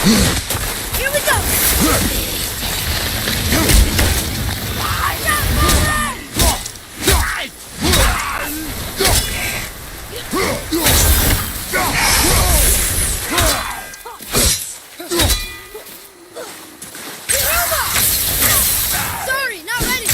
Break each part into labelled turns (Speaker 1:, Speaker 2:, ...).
Speaker 1: Here we go! Sorry, not ready!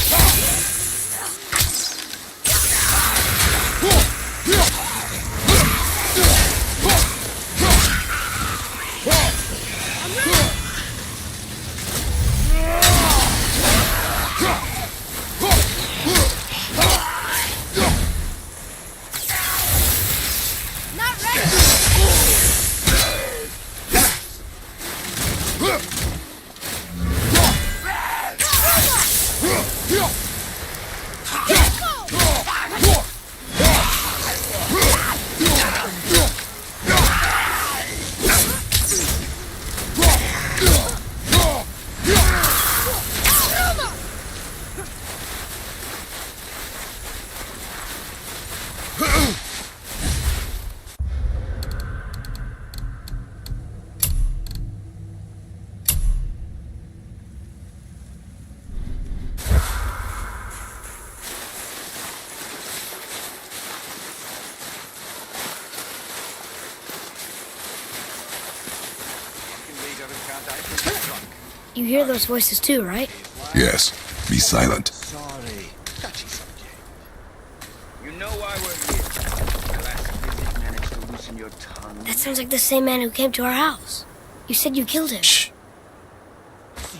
Speaker 1: You hear those voices too, right?
Speaker 2: Yes. Be silent.
Speaker 3: Sorry. Touchy subject. You know why we're here. My last visit managed to loosen your tongue.
Speaker 1: That sounds like the same man who came to our house. You said you killed him.
Speaker 2: Shh.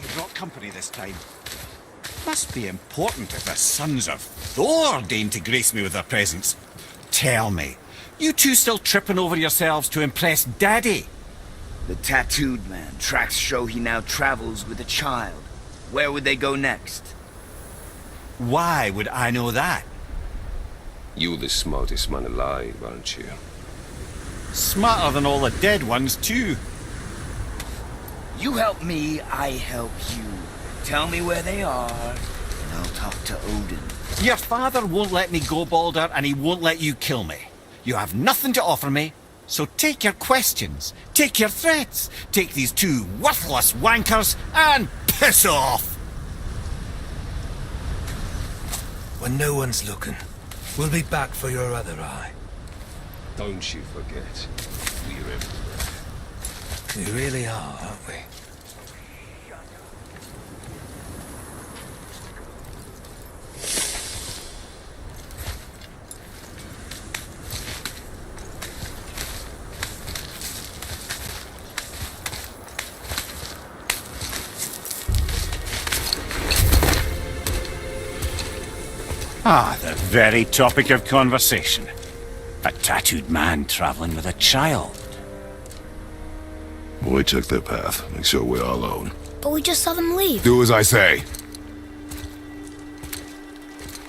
Speaker 3: You brought company this time. Must be important if the sons of Thor deign to grace me with their presence. Tell me, you two still tripping over yourselves to impress Daddy?
Speaker 4: The tattooed man. Tracks show he now travels with a child. Where would they go next?
Speaker 3: Why would I know that?
Speaker 5: You the smartest man alive, aren't you?
Speaker 3: Smarter than all the dead ones, too.
Speaker 4: You help me, I help you. Tell me where they are, and I'll talk to Odin.
Speaker 3: Your father won't let me go, Balder, and he won't let you kill me. You have nothing to offer me, so take your questions, take your threats, take these two worthless wankers, and piss off!
Speaker 6: When no one's looking, we'll be back for your other eye.
Speaker 5: Don't you forget, we're everywhere.
Speaker 6: We really are, aren't we?
Speaker 3: Ah, the very topic of conversation. A tattooed man traveling with a child.
Speaker 2: Boy, check their path. Make sure we're all alone.
Speaker 1: But we just saw them leave.
Speaker 2: Do as I say.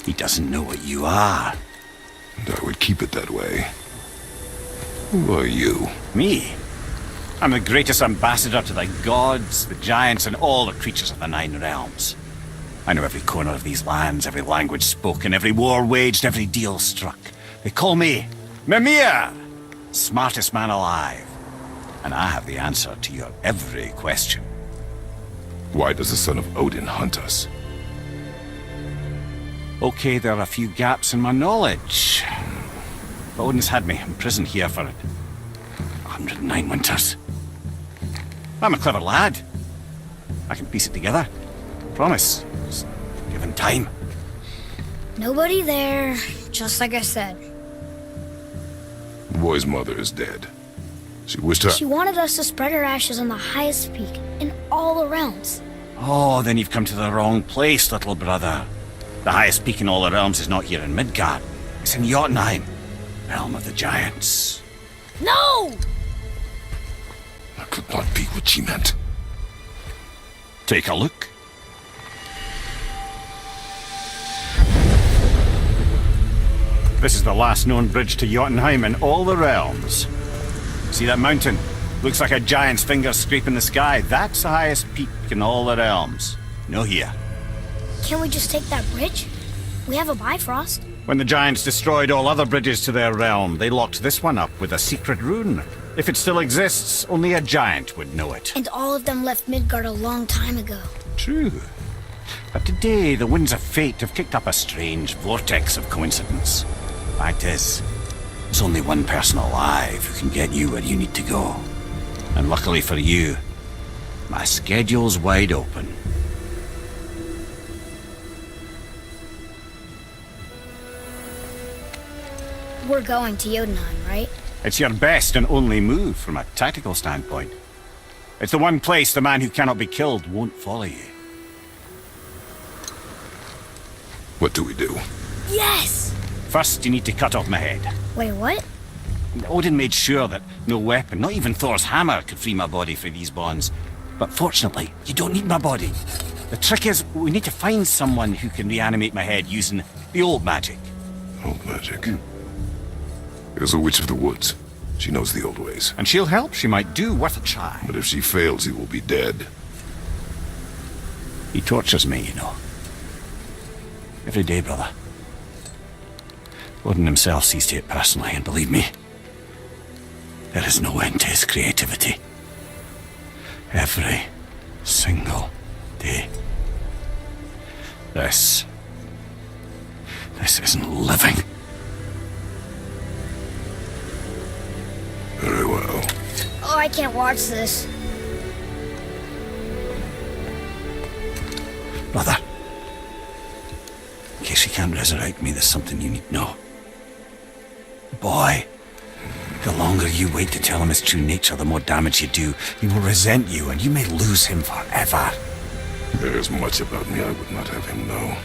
Speaker 3: He doesn't know what you are.
Speaker 2: And I would keep it that way. Who are you?
Speaker 3: Me? I'm the greatest ambassador to the gods, the giants, and all the creatures of the Nine Realms. I know every corner of these lands, every language spoken, every war waged, every deal struck. They call me Mimir, smartest man alive. And I have the answer to your every question.
Speaker 2: Why does the son of Odin hunt us?
Speaker 3: Okay, there are a few gaps in my knowledge. But Odin's had me imprisoned here for 109 winters. I'm a clever lad. I can piece it together. Promise. Just give him time.
Speaker 1: Nobody there, just like I said.
Speaker 2: The boy's mother is dead. She wished her...
Speaker 1: She wanted us to spread her ashes on the highest peak in all the realms.
Speaker 3: Oh, then you've come to the wrong place, little brother. The highest peak in all the realms is not here in Midgard. It's in Jotunheim, realm of the giants.
Speaker 1: No!
Speaker 2: That could not be what she meant.
Speaker 3: Take a look. This is the last known bridge to Jotunheim in all the realms. See that mountain? Looks like a giant's finger scraping the sky. That's the highest peak in all the realms. No here.
Speaker 1: Can't we just take that bridge? We have a Bifrost.
Speaker 3: When the giants destroyed all other bridges to their realm, they locked this one up with a secret rune. If it still exists, only a giant would know it.
Speaker 1: And all of them left Midgard a long time ago.
Speaker 3: True. But today, the winds of fate have kicked up a strange vortex of coincidence. Fact is, there's only one person alive who can get you where you need to go. And luckily for you, my schedule's wide open.
Speaker 1: We're going to Jotunheim, right?
Speaker 3: It's your best and only move from a tactical standpoint. It's the one place the man who cannot be killed won't follow you.
Speaker 2: What do we do?
Speaker 1: Yes!
Speaker 3: First, you need to cut off my head.
Speaker 1: Wait, what?
Speaker 3: Odin made sure that no weapon, not even Thor's hammer, could free my body for these bonds. But fortunately, you don't need my body. The trick is, we need to find someone who can reanimate my head using the old magic.
Speaker 2: Old magic. There's a witch of the woods. She knows the old ways.
Speaker 3: And she'll help, she might do, worth a try.
Speaker 2: But if she fails, he will be dead.
Speaker 3: He tortures me, you know. Every day, brother. Odin himself sees to it personally, and believe me, there is no end to his creativity. Every single day. This isn't living.
Speaker 2: Very well.
Speaker 1: Oh, I can't watch this.
Speaker 3: Brother, in case he can't resurrect me, there's something you need to know. Boy, the longer you wait to tell him his true nature, the more damage you do. He will resent you, and you may lose him forever.
Speaker 2: There is much about me I would not have him know.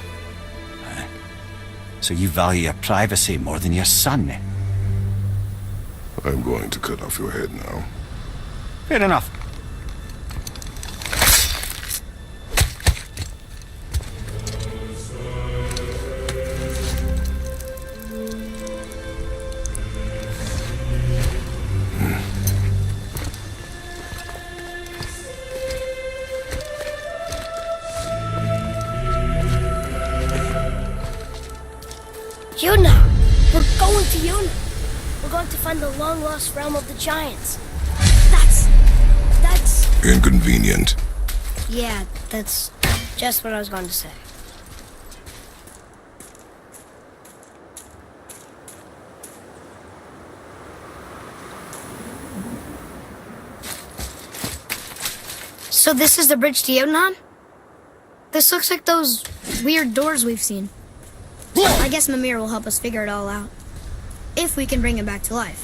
Speaker 3: So you value your privacy more than your son?
Speaker 2: I'm going to cut off your head now.
Speaker 3: Fair enough.
Speaker 1: Jotunheim! We're going to Jotunheim! We're going to find the long-lost realm of the giants. That's...
Speaker 2: Inconvenient.
Speaker 1: Yeah, that's just what I was going to say. So this is the bridge to Jotunheim? This looks like those weird doors we've seen. I guess Mimir will help us figure it all out. If we can bring him back to life.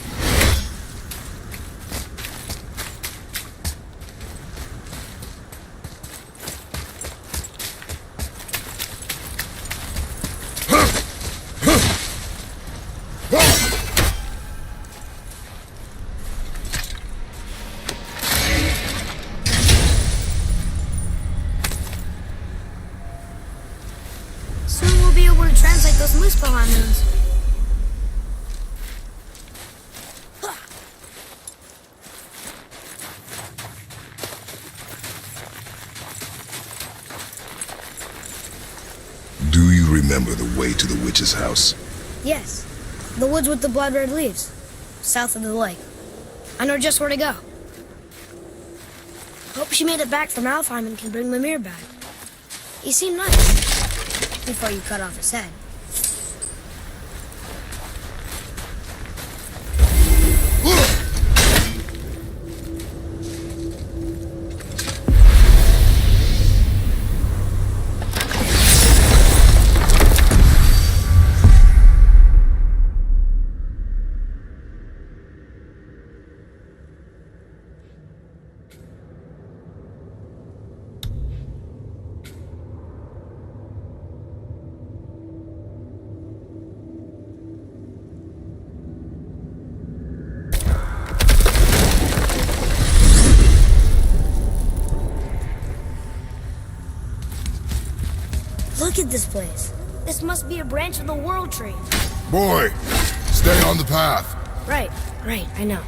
Speaker 1: Soon we'll be able to translate those Muspelheim runes.
Speaker 2: Do you remember the way to the witch's house?
Speaker 1: Yes, the woods with the blood-red leaves, south of the lake. I know just where to go. Hope she made it back from Alfheim and can bring Mimir back. He seemed nice before you cut off his head. Look at this place. This must be a branch of the World Tree.
Speaker 2: Boy, stay on the path.
Speaker 1: Right, I know.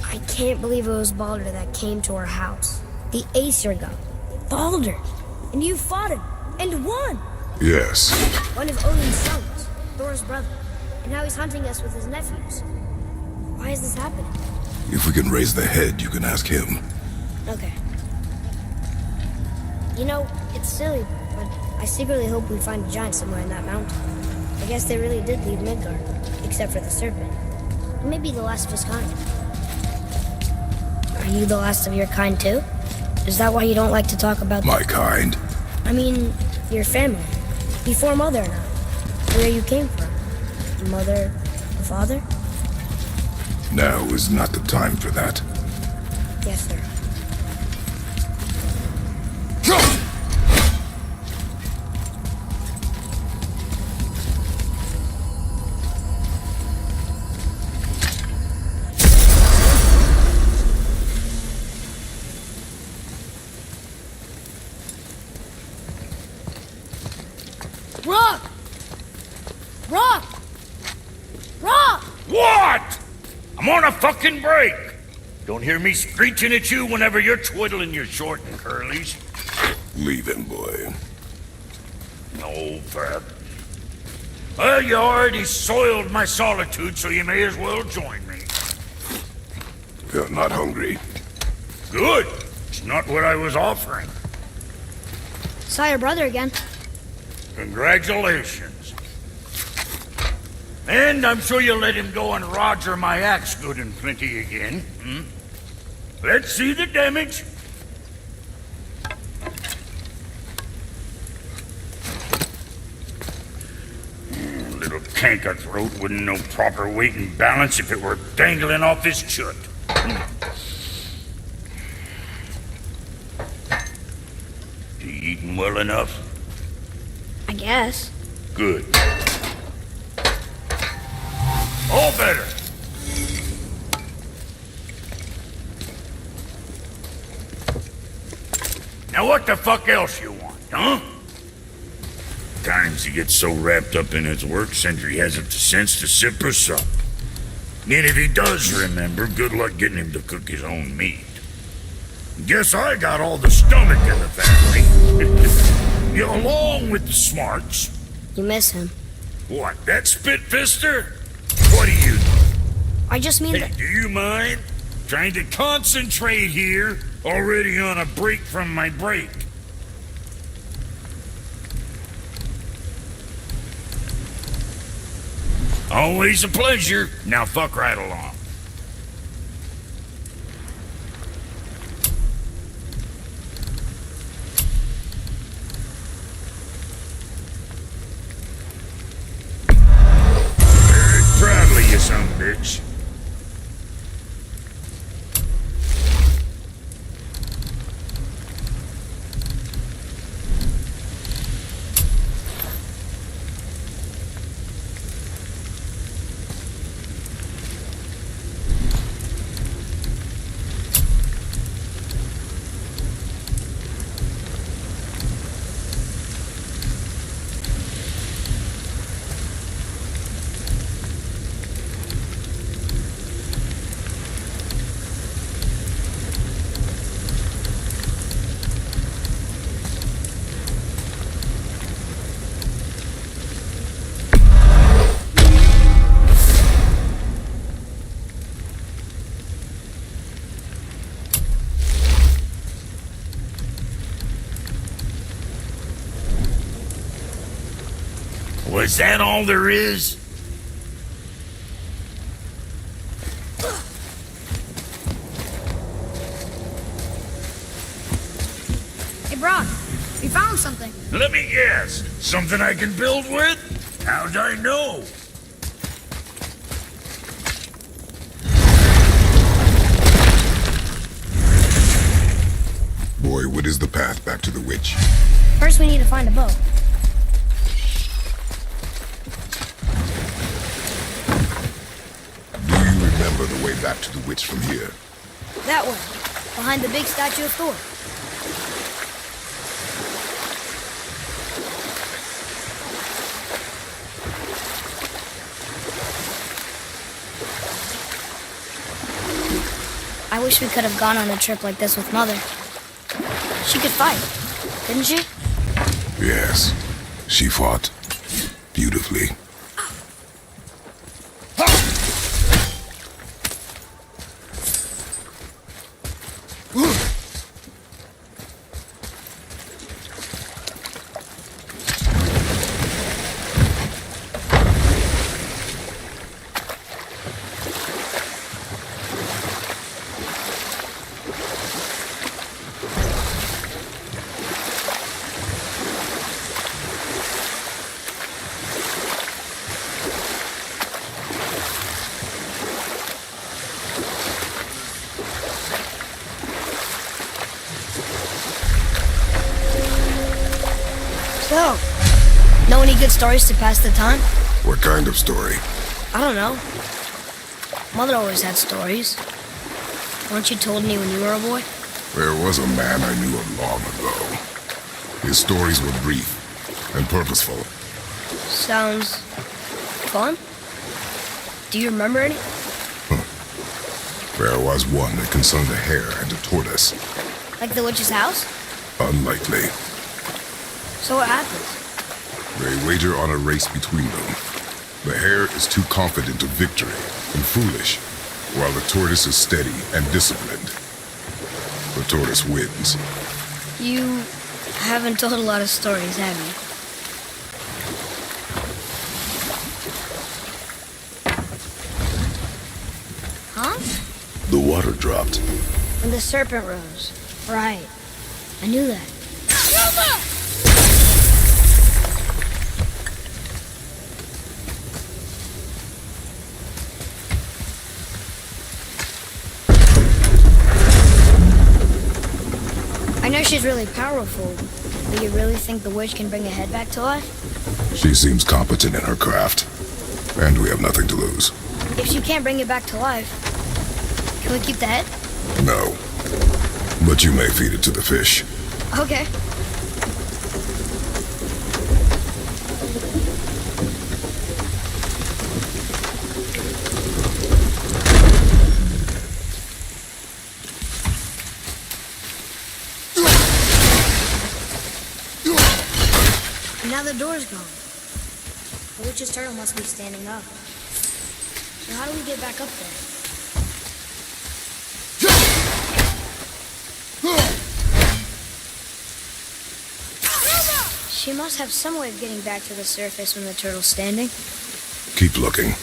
Speaker 1: I can't believe it was Baldur that came to our house. The Aesir god. Baldur! And you fought him, and won!
Speaker 2: Yes.
Speaker 1: One of Odin's sons, Thor's brother. And now he's hunting us with his nephews. Why is this happening?
Speaker 2: If we can raise the head, you can ask him.
Speaker 1: Okay. You know, it's silly, but I secretly hope we find a giant somewhere in that mountain. I guess they really did leave Midgard, except for the serpent. Maybe the last of his kind. Are you the last of your kind too? Is that why you don't like to talk about
Speaker 2: My kind?
Speaker 1: I mean, your family. Before Mother and I. Where you came from. The mother, the father?
Speaker 2: Now is not the time for that.
Speaker 1: Yes, sir. Rock! Rock! Rock!
Speaker 7: What? I'm on a fucking break. Don't hear me screeching at you whenever you're twiddling your short and curlies.
Speaker 2: Leave him, boy.
Speaker 7: No, Fab. Well, you already soiled my solitude, so you may as well join me.
Speaker 2: You're not hungry.
Speaker 7: Good. It's not what I was offering.
Speaker 1: Saw your brother again.
Speaker 7: Congratulations. And I'm sure you'll let him go and Roger my axe good and plenty again. Hmm? Let's see the damage. Little canker throat wouldn't know proper weight and balance if it were dangling off his chut. You eating well enough?
Speaker 1: I guess.
Speaker 7: Good. All better. Now what the fuck else you want, huh? Times he gets so wrapped up in his work, Sentry hasn't the sense to sip or sup. And if he does remember, good luck getting him to cook his own meat. Guess I got all the stomach in the family. You along with the smarts.
Speaker 1: You miss him.
Speaker 7: What, that spit-fister? What do you know?
Speaker 1: I just mean
Speaker 7: Hey,
Speaker 1: that...
Speaker 7: do you mind? Trying to concentrate here, already on a break from my break. Always a pleasure. Now fuck right along. Very proudly, you son of a bitch. Was that all there is?
Speaker 1: Hey, Brock, we found something.
Speaker 7: Let me guess. Something I can build with? How'd I know?
Speaker 2: Boy, what is the path back to the witch?
Speaker 1: First, we need to find a boat.
Speaker 2: Do you remember the way back to the witch from here?
Speaker 1: That way, behind the big statue of Thor. I wish we could have gone on a trip like this with Mother. She could fight, didn't she?
Speaker 2: Yes. She fought beautifully.
Speaker 1: So, know any good stories to pass the time?
Speaker 2: What kind of story?
Speaker 1: I don't know. Mother always had stories. Weren't you told any when you were a boy?
Speaker 2: There was a man I knew of long ago. His stories were brief and purposeful.
Speaker 1: Sounds fun. Do you remember any?
Speaker 2: There was one that concerned a hare and a tortoise.
Speaker 1: Like the witch's house?
Speaker 2: Unlikely.
Speaker 1: So what happens?
Speaker 2: They wager on a race between them. The hare is too confident of victory and foolish, while the tortoise is steady and disciplined. The tortoise wins.
Speaker 1: You haven't told a lot of stories, have you? Huh?
Speaker 2: The water dropped.
Speaker 1: When the serpent rose. Right. I knew that. I know she's really powerful, but you really think the witch can bring a head back to life?
Speaker 2: She seems competent in her craft, and we have nothing to lose.
Speaker 1: If she can't bring it back to life, can we keep the head?
Speaker 2: No. But you may feed it to the fish.
Speaker 1: Okay. And now the door's gone. The witch's turtle must be standing up. So how do we get back up there? She must have some way of getting back to the surface when the turtle's standing.
Speaker 2: Keep looking.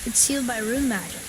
Speaker 1: It's sealed by rune magic.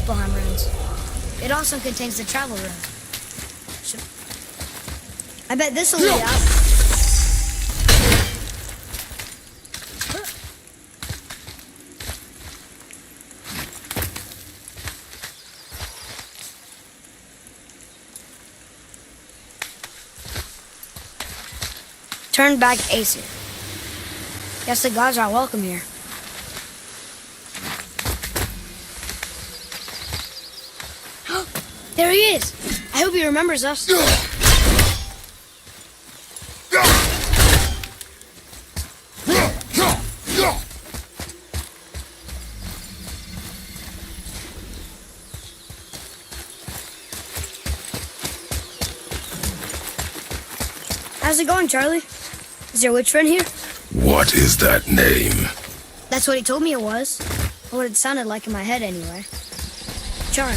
Speaker 1: Muspelheim ruins. It also contains the travel room. I bet this'll lead out. Turn back Aesir. Guess the gods are welcome here. There he is! I hope he remembers us. How's it going, Charlie? Is your witch friend here?
Speaker 2: What is that name?
Speaker 1: That's what he told me it was. Or what it sounded like in my head, anyway. Charlie.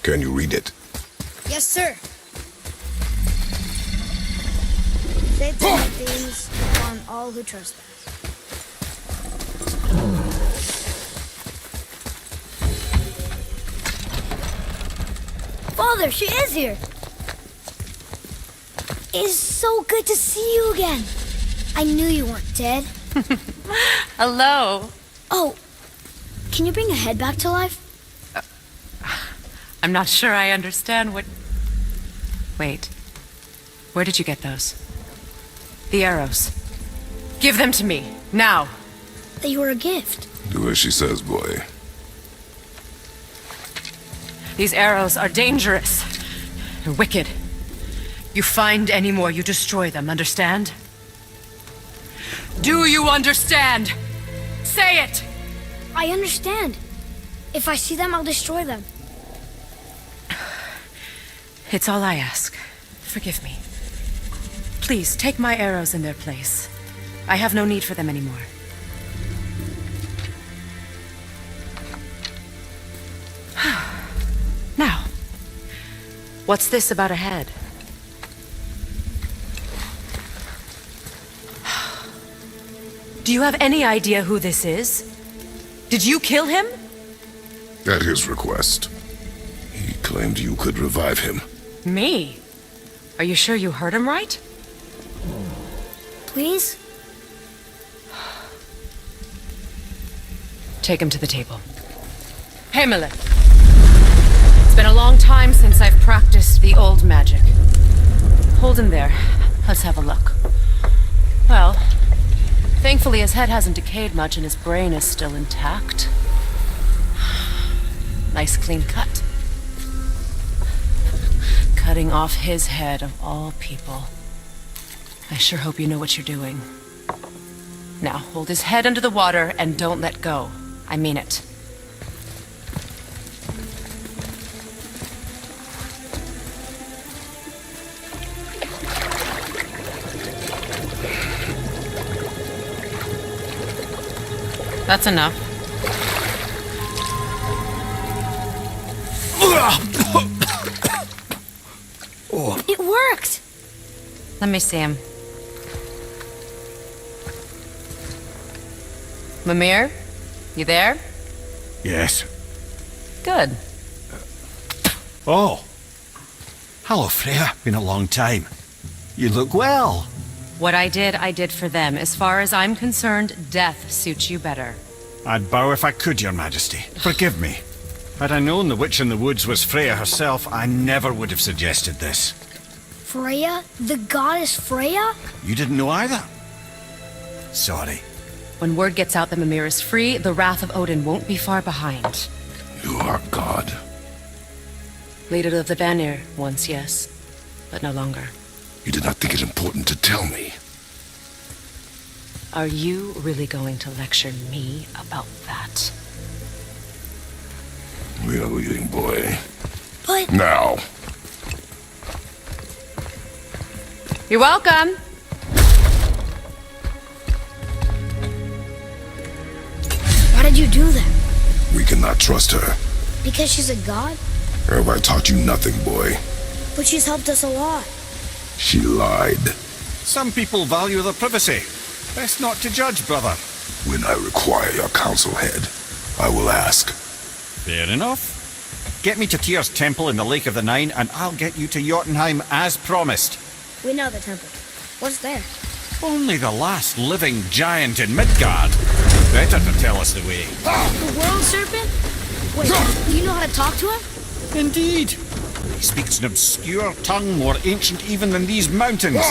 Speaker 2: Can you read it?
Speaker 1: Yes, sir. Save the things on all who trespass. Father, she is here. It is so good to see you again. I knew you weren't dead.
Speaker 8: Hello.
Speaker 1: Oh, can you bring a head back to life?
Speaker 8: I'm not sure I understand what... Wait. Where did you get those? The arrows. Give them to me, now.
Speaker 1: They were a gift.
Speaker 2: Do as she says, boy.
Speaker 8: These arrows are dangerous. They're wicked. You find any more, you destroy them, understand? Do you understand? Say it!
Speaker 1: I understand. If I see them, I'll destroy them.
Speaker 8: It's all I ask. Forgive me. Please, take my arrows in their place. I have no need for them anymore. Now, what's this about a head? Do you have any idea who this is? Did you kill him?
Speaker 2: At his request. He claimed you could revive him.
Speaker 8: Me? Are you sure you heard him right?
Speaker 1: Please?
Speaker 8: Take him to the table. Hamlet. It's been a long time since I've practiced the old magic. Hold him there. Let's have a look. Well, thankfully his head hasn't decayed much and his brain is still intact. Nice clean cut. Cutting off his head of all people. I sure hope you know what you're doing. Now, hold his head under the water and don't let go. I mean it. That's enough.
Speaker 1: It worked!
Speaker 8: Let me see him. Mimir? You there?
Speaker 3: Yes.
Speaker 8: Good.
Speaker 3: Oh. Hello, Freya. Been a long time. You look well.
Speaker 8: What I did for them. As far as I'm concerned, death suits you better.
Speaker 3: I'd bow if I could, Your Majesty. Forgive me. Had I known the witch in the woods was Freya herself, I never would have suggested this.
Speaker 1: Freya? The goddess Freya?
Speaker 3: You didn't know either? Sorry.
Speaker 8: When word gets out that Mimir is free, the wrath of Odin won't be far behind.
Speaker 2: You are God.
Speaker 8: Leader of the Vanir, once yes, but no longer.
Speaker 2: You did not think it important to tell me.
Speaker 8: Are you really going to lecture me about that?
Speaker 2: We are leaving, boy.
Speaker 1: But...
Speaker 2: Now.
Speaker 8: You're welcome!
Speaker 1: Why did you do that?
Speaker 2: We cannot trust her.
Speaker 1: Because she's a god?
Speaker 2: Have I taught you nothing, boy?
Speaker 1: But she's helped us a lot.
Speaker 2: She lied.
Speaker 3: Some people value their privacy. Best not to judge, brother.
Speaker 2: When I require your counsel head, I will ask.
Speaker 3: Fair enough. Get me to Tyr's temple in the Lake of the Nine, and I'll get you to Jotunheim as promised.
Speaker 1: We know the temple. What's there?
Speaker 3: Only the last living giant in Midgard. Better to tell us the way.
Speaker 1: The world serpent? Wait, do you know how to talk to him?
Speaker 3: Indeed. He speaks an obscure tongue more ancient even than these mountains.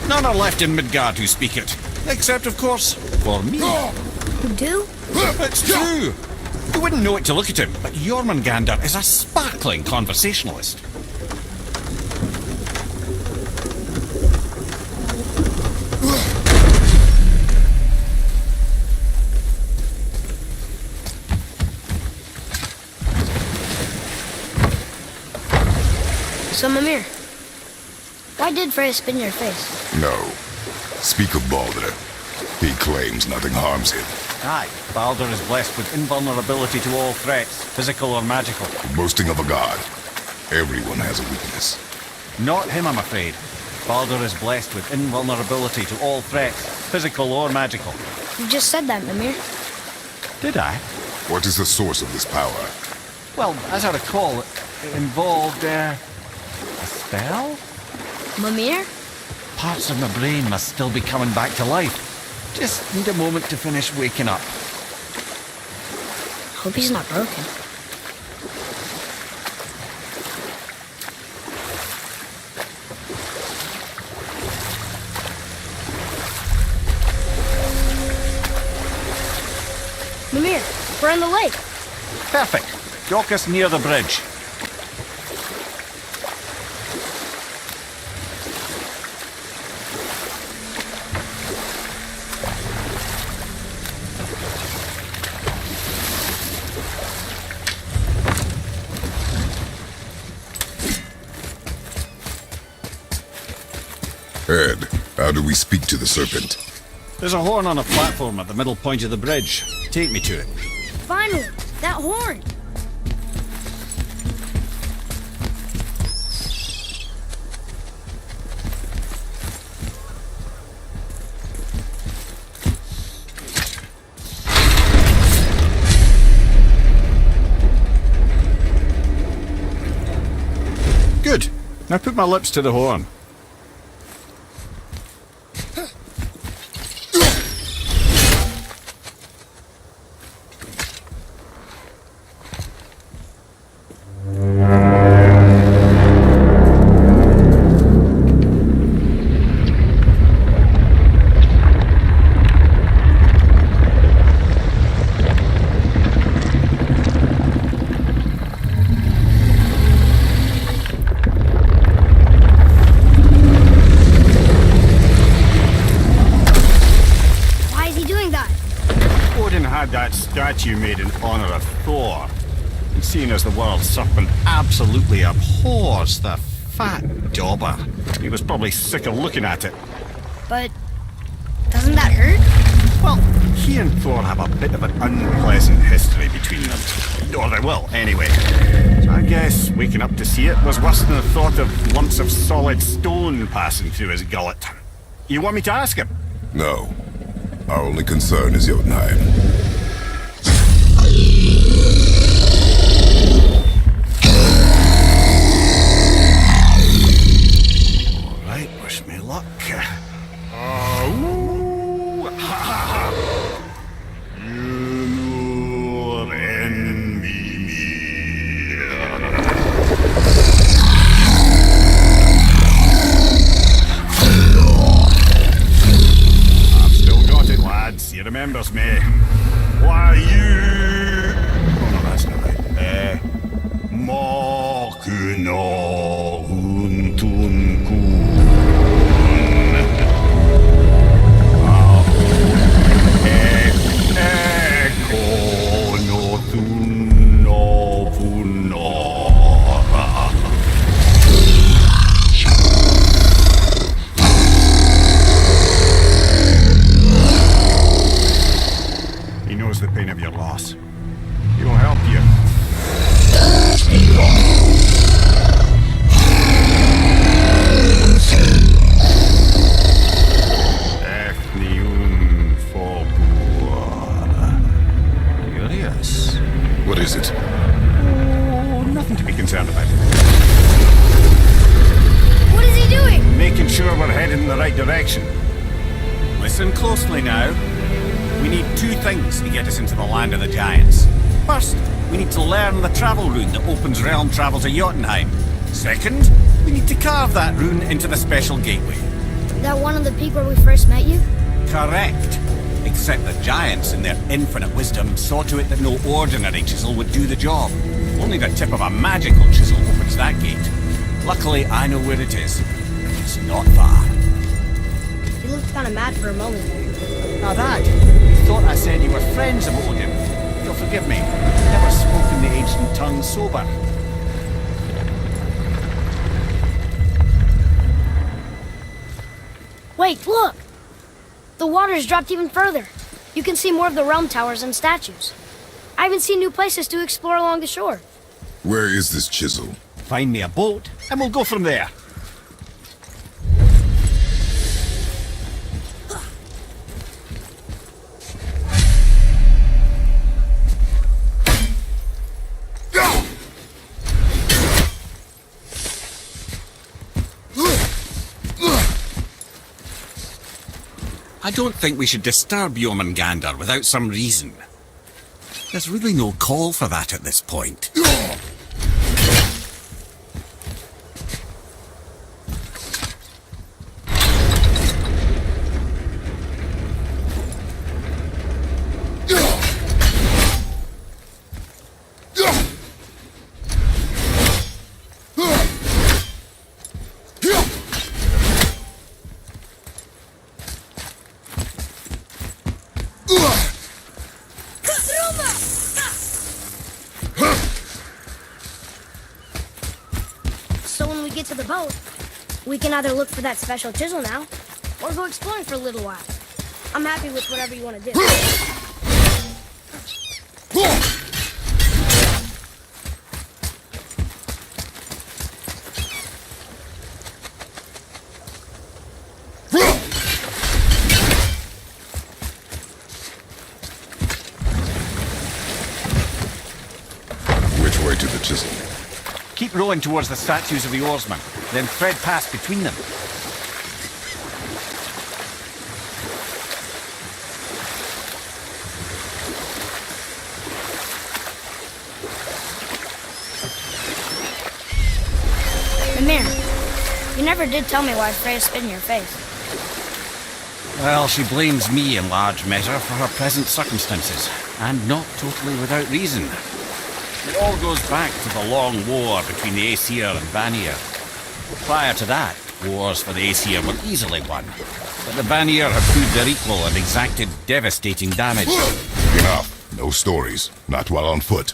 Speaker 3: None are left in Midgard who speak it. Except, of course, for me.
Speaker 1: Who do?
Speaker 3: It's true. You wouldn't know it to look at him, but Jormungandr is a sparkling conversationalist.
Speaker 1: So, Mimir, why did Freya spin your face?
Speaker 2: No. Speak of Baldur. He claims nothing harms him.
Speaker 3: Aye, Baldur is blessed with invulnerability to all threats, physical or magical.
Speaker 2: Boasting of a god. Everyone has a weakness.
Speaker 3: Not him, I'm afraid. Baldur is blessed with invulnerability to all threats, physical or magical.
Speaker 1: You just said that, Mimir.
Speaker 3: Did I?
Speaker 2: What is the source of this power?
Speaker 3: Well, as I recall, it involved, a spell?
Speaker 1: Mimir?
Speaker 3: Parts of my brain must still be coming back to life. Just need a moment to finish waking up.
Speaker 1: Hope he's not broken. Mimir, we're in the lake.
Speaker 3: Perfect. Dock us near the bridge.
Speaker 2: Ed, how do we speak to the serpent?
Speaker 3: There's a horn on a platform at the middle point of the bridge. Take me to it.
Speaker 1: Finally, that horn.
Speaker 3: Good. Now put my lips to the horn. That statue made in honor of Thor. And seeing as the world serpent absolutely abhors the fat dauber, he was probably sick of looking at it.
Speaker 1: But doesn't that hurt?
Speaker 3: Well, he and Thor have a bit of an unpleasant history between them. Or they will, anyway. So I guess waking up to see it was worse than the thought of lumps of solid stone passing through his gullet. You want me to ask him?
Speaker 2: No. Our only concern is Jotunheim.
Speaker 3: Alright, wish me luck. You know remembers me. Why you... Oh no, that's not right. Machina untun kun. He knows the pain of your loss. He'll help you. Curious.
Speaker 2: What is it?
Speaker 3: Oh, nothing to be concerned about.
Speaker 1: What is he doing?
Speaker 3: Making sure we're heading in the right direction. Listen closely now. We need two things to get us into the land of the giants. First, we need to learn the travel rune that opens realm travel to Jotunheim. Second, we need to carve that rune into the special gateway.
Speaker 1: That one of the peak where we first met you?
Speaker 3: Correct. Except the giants, in their infinite wisdom, saw to it that no ordinary chisel would do the job. Only the tip of a magical chisel opens that gate. Luckily, I know where it is. It's not far.
Speaker 1: You looked kind of mad for a moment there.
Speaker 3: Now that, you thought I said you were friends of Odin. You'll forgive me. Never spoken the ancient tongue sober.
Speaker 1: Wait, look! The water's dropped even further. You can see more of the realm towers and statues. I even see new places to explore along the shore.
Speaker 2: Where is this chisel?
Speaker 3: Find me a boat, and we'll go from there. I don't think we should disturb Jormungandr without some reason. There's really no call for that at this point.
Speaker 1: So when we get to the boat, we can either look for that special chisel now, or go exploring for a little while. I'm happy with whatever you want to do.
Speaker 2: Which way to the chisel?
Speaker 3: Keep rowing towards the statues of the oarsmen, then thread past between them.
Speaker 1: Mimir, you never did tell me why Freya spit in your face.
Speaker 3: Well, she blames me in large measure for her present circumstances, and not totally without reason. It all goes back to the long war between the Aesir and Vanir. Prior to that, wars for the Aesir were easily won, but the Vanir had proved their equal and exacted devastating damage.
Speaker 2: Enough. No stories. Not while on foot.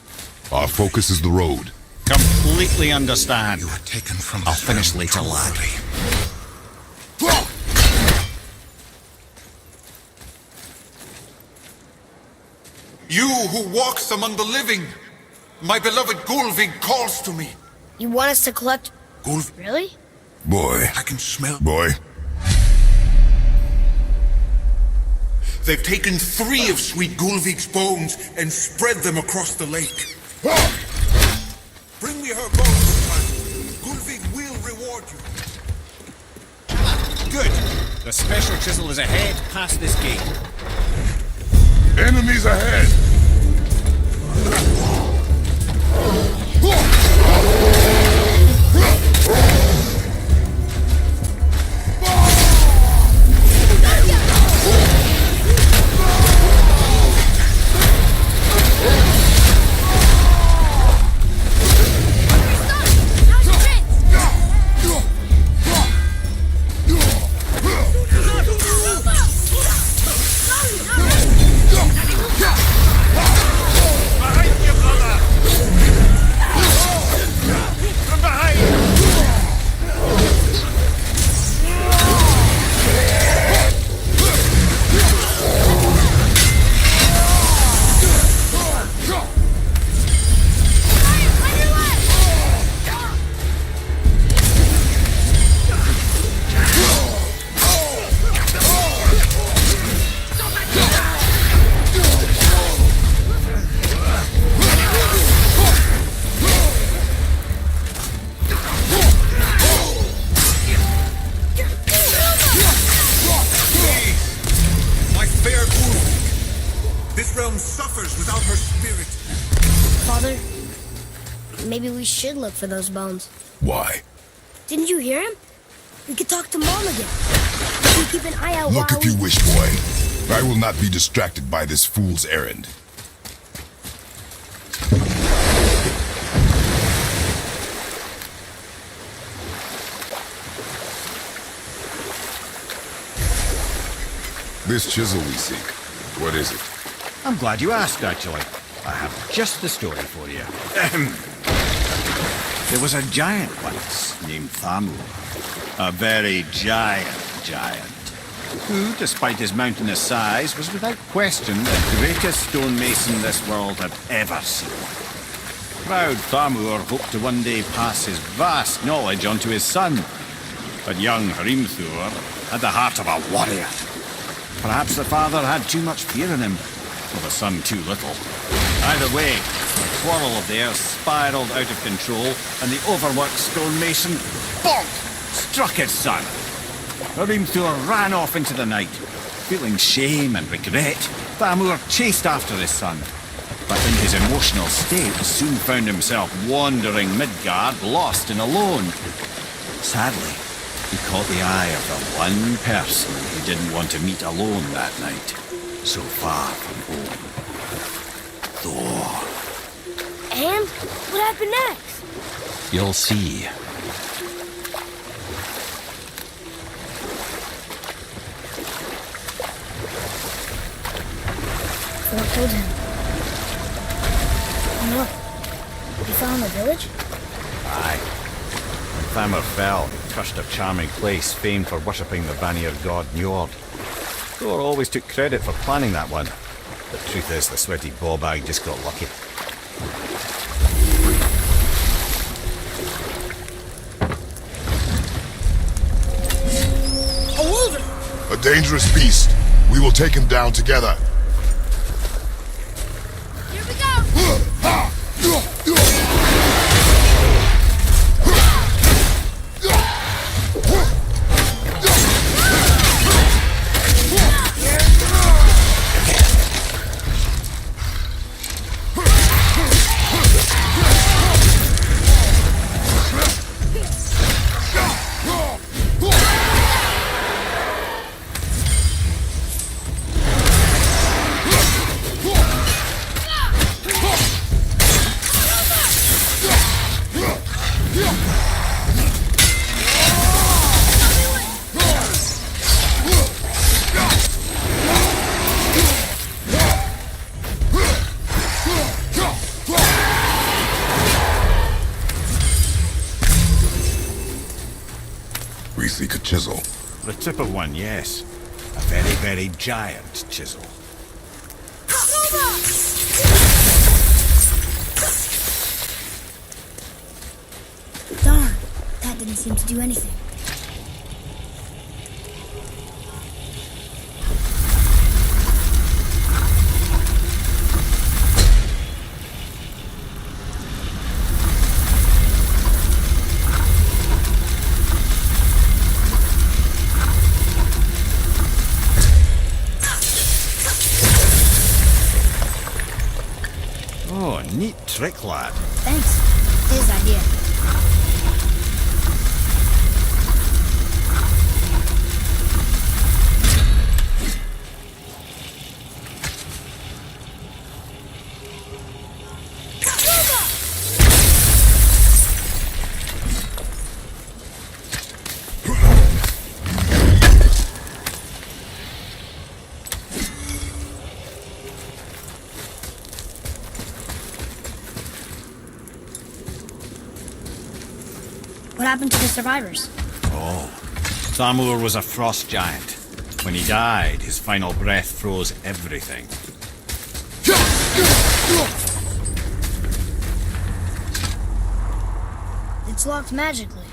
Speaker 2: Our focus is the road.
Speaker 3: Completely understand.
Speaker 6: You were taken from
Speaker 3: I'll
Speaker 6: this
Speaker 3: finish
Speaker 6: realm
Speaker 3: later,
Speaker 6: too
Speaker 3: lad.
Speaker 6: early.
Speaker 9: You who walks among the living, my beloved Gulvig calls to me.
Speaker 1: You want us to collect...
Speaker 9: Gulvig,
Speaker 1: Really?
Speaker 2: Boy.
Speaker 9: I can smell...
Speaker 2: Boy.
Speaker 9: They've taken 3 of sweet Gulvig's bones and spread them across the lake. Bring me her bones, son. Gulvig will reward you.
Speaker 3: Good. The special chisel is ahead past this gate.
Speaker 2: Enemies ahead!
Speaker 1: maybe we should look for those bones.
Speaker 2: Why?
Speaker 1: Didn't you hear him? We could talk to Mom again. We keep an eye out
Speaker 2: Look
Speaker 1: while
Speaker 2: if you wish, boy. I will not be distracted by this fool's errand. This chisel we seek, what is it?
Speaker 3: I'm glad you asked, actually. I have just the story for you. There was a giant once named Thamur. A very giant, who, despite his mountainous size, was without question the greatest stonemason this world had ever seen. Proud Thamur hoped to one day pass his vast knowledge on to his son. But young Hrimthur had the heart of a warrior. Perhaps the father had too much fear in him, or the son too little. Either way, the quarrel of theirs spiraled out of control, and the overworked stonemason, bonk, struck his son. Hrimthur ran off into the night. Feeling shame and regret, Thamur chased after his son. But in his emotional state, soon found himself wandering Midgard, lost and alone. Sadly, he caught the eye of the one person he didn't want to meet alone that night, so far from home. Thor.
Speaker 1: And what happened next?
Speaker 3: You'll see.
Speaker 1: Thor killed him. And look, he fell in the village?
Speaker 3: Aye. When Thamur fell, he cursed a charming place famed for worshipping the Vanir god Njord. Thor always took credit for planning that one. The truth is, the sweaty ballbag just got lucky.
Speaker 1: A wolver!
Speaker 2: A dangerous beast. We will take him down together.
Speaker 1: Here we go!
Speaker 2: We seek a chisel.
Speaker 3: The tip of one, yes. A very, very giant chisel.
Speaker 1: Darn, that didn't seem to do anything.
Speaker 3: Oh, neat trick, lad.
Speaker 1: Thanks. His idea. What happened to the survivors?
Speaker 3: Oh, Thamur was a frost giant. When he died, his final breath froze everything.
Speaker 1: It's locked magically.